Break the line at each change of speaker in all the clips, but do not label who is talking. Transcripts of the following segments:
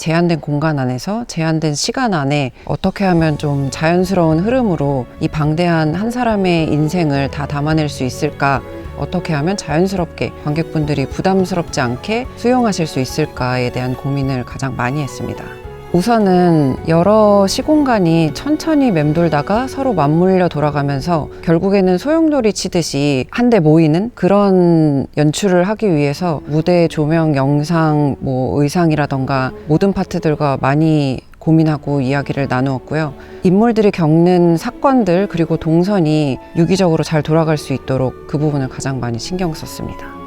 제한된 공간 안에서 제한된 시간 안에 어떻게 하면 좀 자연스러운 흐름으로 이 방대한 한 사람의 인생을 다 담아낼 수 있을까, 어떻게 하면 자연스럽게 관객분들이 부담스럽지 않게 수용하실 수 있을까에 대한 고민을 가장 많이 했습니다. 우선은 여러 시공간이 천천히 맴돌다가 서로 맞물려 돌아가면서 결국에는 소용돌이 치듯이 한데 모이는 그런 연출을 하기 위해서 무대 조명, 영상, 의상이라던가 모든 파트들과 많이 고민하고 이야기를 나누었고요. 인물들이 겪는 사건들 그리고 동선이 유기적으로 잘 돌아갈 수 있도록 그 부분을 가장 많이 신경 썼습니다.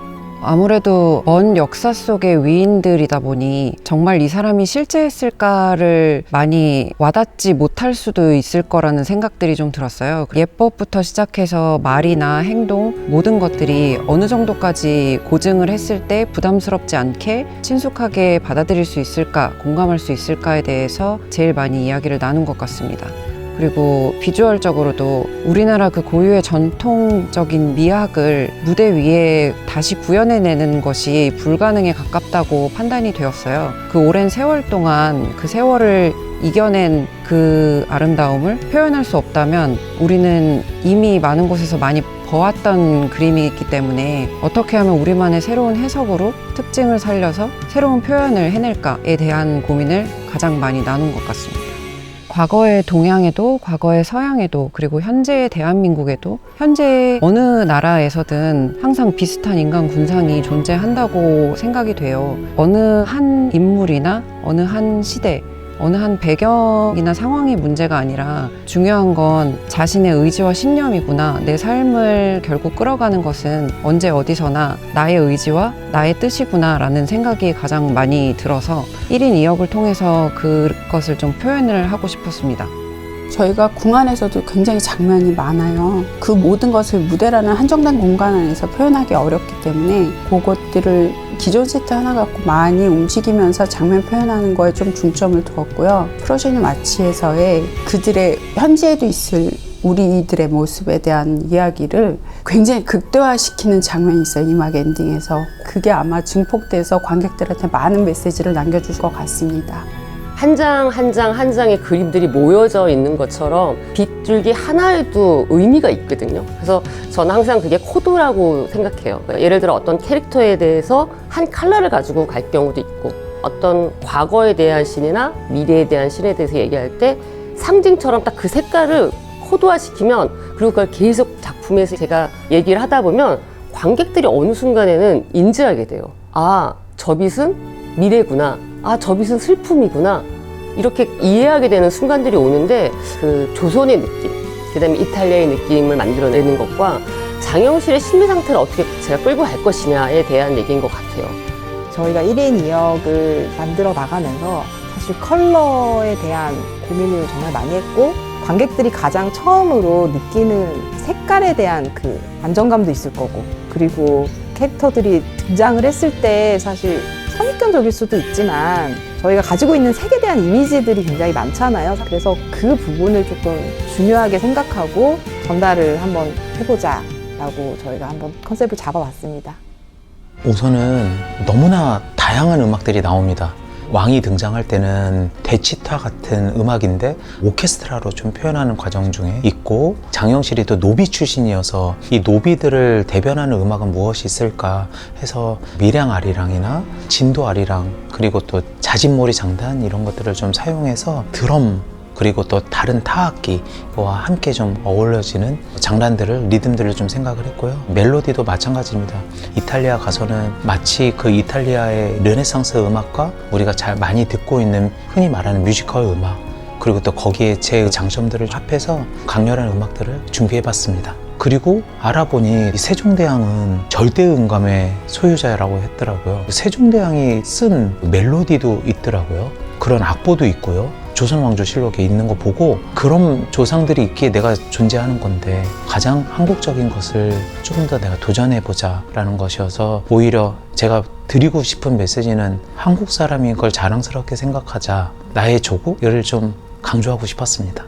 아무래도 먼 역사 속의 위인들이다 보니 정말 이 사람이 실제 했을까를 많이 와닿지 못할 수도 있을 거라는 생각들이 좀 들었어요. 예법부터 시작해서 말이나 행동 모든 것들이 어느 정도까지 고증을 했을 때 부담스럽지 않게 친숙하게 받아들일 수 있을까, 공감할 수 있을까에 대해서 제일 많이 이야기를 나눈 것 같습니다. 그리고 비주얼적으로도 우리나라 그 고유의 전통적인 미학을 무대 위에 다시 구현해내는 것이 불가능에 가깝다고 판단이 되었어요. 그 오랜 세월 동안 그 세월을 이겨낸 그 아름다움을 표현할 수 없다면 우리는 이미 많은 곳에서 많이 보았던 그림이기 때문에 어떻게 하면 우리만의 새로운 해석으로 특징을 살려서 새로운 표현을 해낼까에 대한 고민을 가장 많이 나눈 것 같습니다. 과거의 동양에도 과거의 서양에도 그리고 현재의 대한민국에도 현재 어느 나라에서든 항상 비슷한 인간 군상이 존재한다고 생각이 돼요. 어느 한 인물이나 어느 한 시대, 어느 한 배경이나 상황이 문제가 아니라 중요한 건 자신의 의지와 신념이구나. 내 삶을 결국 끌어가는 것은 언제 어디서나 나의 의지와 나의 뜻이구나 라는 생각이 가장 많이 들어서 1인 2역을 통해서 그것을 좀 표현을 하고 싶었습니다.
저희가 궁안에서도 굉장히 장면이 많아요. 그 모든 것을 무대라는 한정된 공간 안에서 표현하기 어렵기 때문에 그것들을 기존 세트 하나 갖고 많이 움직이면서 장면 표현하는 거에 좀 중점을 두었고요. 프로제니 마치에서의 그들의 현재에도 있을 우리들의 모습에 대한 이야기를 굉장히 극대화시키는 장면이 있어요. 이막 엔딩에서. 그게 아마 증폭돼서 관객들한테 많은 메시지를 남겨줄 것 같습니다.
한 장 한 장 한 장의 그림들이 모여져 있는 것처럼 빗줄기 하나에도 의미가 있거든요. 그래서 저는 항상 그게 코드라고 생각해요. 예를 들어 어떤 캐릭터에 대해서 한 컬러를 가지고 갈 경우도 있고, 어떤 과거에 대한 신이나 미래에 대한 신에 대해서 얘기할 때 상징처럼 딱 그 색깔을 코드화시키면, 그리고 그걸 계속 작품에서 제가 얘기를 하다 보면 관객들이 어느 순간에는 인지하게 돼요. 아, 저 빛은 미래구나. 아, 저 빛은 슬픔이구나. 이렇게 이해하게 되는 순간들이 오는데, 그 조선의 느낌, 그 다음에 이탈리아의 느낌을 만들어내는 것과 장영실의 심리 상태를 어떻게 제가 끌고 갈 것이냐에 대한 얘기인 것 같아요.
저희가 1인 2역을 만들어 나가면서 사실 컬러에 대한 고민을 정말 많이 했고, 관객들이 가장 처음으로 느끼는 색깔에 대한 그 안정감도 있을 거고, 그리고 캐릭터들이 등장을 했을 때 사실 선입견적일 수도 있지만 저희가 가지고 있는 색에 대한 이미지들이 굉장히 많잖아요. 그래서 그 부분을 조금 중요하게 생각하고 전달을 한번 해보자 라고 저희가 한번 컨셉을 잡아봤습니다.
우선은 너무나 다양한 음악들이 나옵니다. 왕이 등장할 때는 대치타 같은 음악인데 오케스트라로 좀 표현하는 과정 중에 있고, 장영실이 또 노비 출신이어서 이 노비들을 대변하는 음악은 무엇이 있을까 해서 밀양 아리랑이나 진도 아리랑, 그리고 또 자진몰이 장단 이런 것들을 좀 사용해서 드럼 그리고 또 다른 타악기와 함께 좀 어우러지는 장단들을, 리듬들을 좀 생각을 했고요. 멜로디도 마찬가지입니다. 이탈리아 가서는 마치 그 이탈리아의 르네상스 음악과 우리가 잘 많이 듣고 있는 흔히 말하는 뮤지컬 음악, 그리고 또 거기에 제 장점들을 합해서 강렬한 음악들을 준비해봤습니다. 그리고 알아보니 세종대왕은 절대음감의 소유자라고 했더라고요. 세종대왕이 쓴 멜로디도 있더라고요. 그런 악보도 있고요. 조선왕조실록에 있는 거 보고 그런 조상들이 있기에 내가 존재하는 건데 가장 한국적인 것을 조금 더 내가 도전해보자 라는 것이어서, 오히려 제가 드리고 싶은 메시지는 한국 사람인 걸 자랑스럽게 생각하자, 나의 조국을 좀 강조하고 싶었습니다.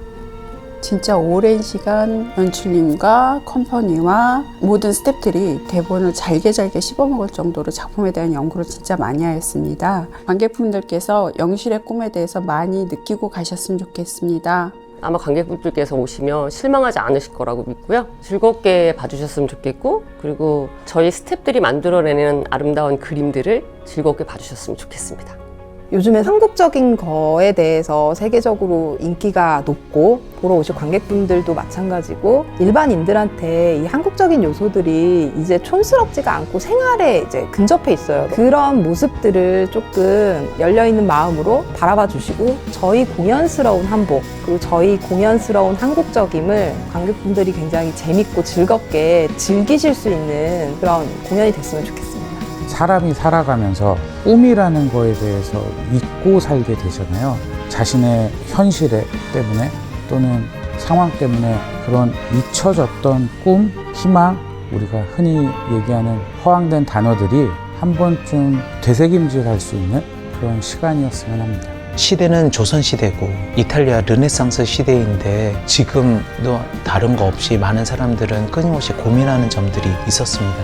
진짜 오랜 시간 연출님과 컴퍼니와 모든 스태프들이 대본을 잘게 씹어먹을 정도로 작품에 대한 연구를 진짜 많이 하였습니다. 관객분들께서 영실의 꿈에 대해서 많이 느끼고 가셨으면 좋겠습니다.
아마 관객분들께서 오시면 실망하지 않으실 거라고 믿고요. 즐겁게 봐주셨으면 좋겠고, 그리고 저희 스태프들이 만들어내는 아름다운 그림들을 즐겁게 봐주셨으면 좋겠습니다.
요즘에 한국적인 거에 대해서 세계적으로 인기가 높고 보러 오실 관객분들도 마찬가지고 일반인들한테 이 한국적인 요소들이 이제 촌스럽지가 않고 생활에 이제 근접해 있어요. 그런 모습들을 조금 열려있는 마음으로 바라봐 주시고 저희 공연스러운 한복 그리고 저희 공연스러운 한국적임을 관객분들이 굉장히 재밌고 즐겁게 즐기실 수 있는 그런 공연이 됐으면 좋겠습니다.
사람이 살아가면서 꿈이라는 거에 대해서 잊고 살게 되잖아요. 자신의 현실에 때문에 또는 상황 때문에 그런 잊혀졌던 꿈, 희망, 우리가 흔히 얘기하는 허황된 단어들이 한 번쯤 되새김질할 수 있는 그런 시간이었으면 합니다.
시대는 조선시대고 이탈리아 르네상스 시대인데 지금도 다른 거 없이 많은 사람들은 끊임없이 고민하는 점들이 있었습니다.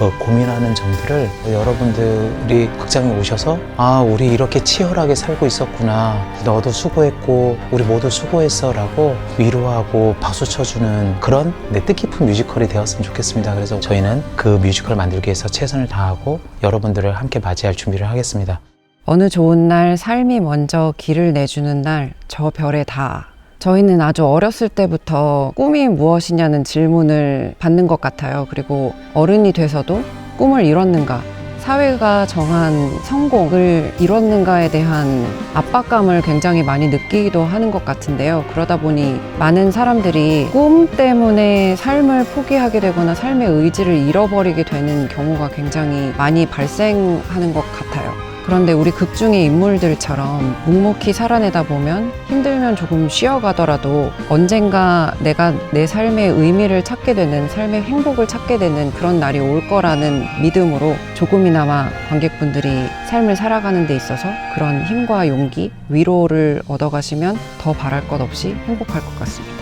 그 고민하는 점들을 여러분들이 극장에 오셔서 아, 우리 이렇게 치열하게 살고 있었구나, 너도 수고했고 우리 모두 수고했어 라고 위로하고 박수 쳐주는 그런 뜻깊은 뮤지컬이 되었으면 좋겠습니다. 그래서 저희는 그 뮤지컬 만들기 위해서 최선을 다하고 여러분들을 함께 맞이할 준비를 하겠습니다.
어느 좋은 날 삶이 먼저 길을 내주는 날 저 별의 다. 저희는 아주 어렸을 때부터 꿈이 무엇이냐는 질문을 받는 것 같아요. 그리고 어른이 돼서도 꿈을 이뤘는가, 사회가 정한 성공을 이뤘는가에 대한 압박감을 굉장히 많이 느끼기도 하는 것 같은데요. 그러다 보니 많은 사람들이 꿈 때문에 삶을 포기하게 되거나 삶의 의지를 잃어버리게 되는 경우가 굉장히 많이 발생하는 것 같아요. 그런데 우리 극중의 인물들처럼 묵묵히 살아내다 보면 힘들면 조금 쉬어가더라도 언젠가 내가 내 삶의 의미를 찾게 되는, 삶의 행복을 찾게 되는 그런 날이 올 거라는 믿음으로 조금이나마 관객분들이 삶을 살아가는 데 있어서 그런 힘과 용기, 위로를 얻어가시면 더 바랄 것 없이 행복할 것 같습니다.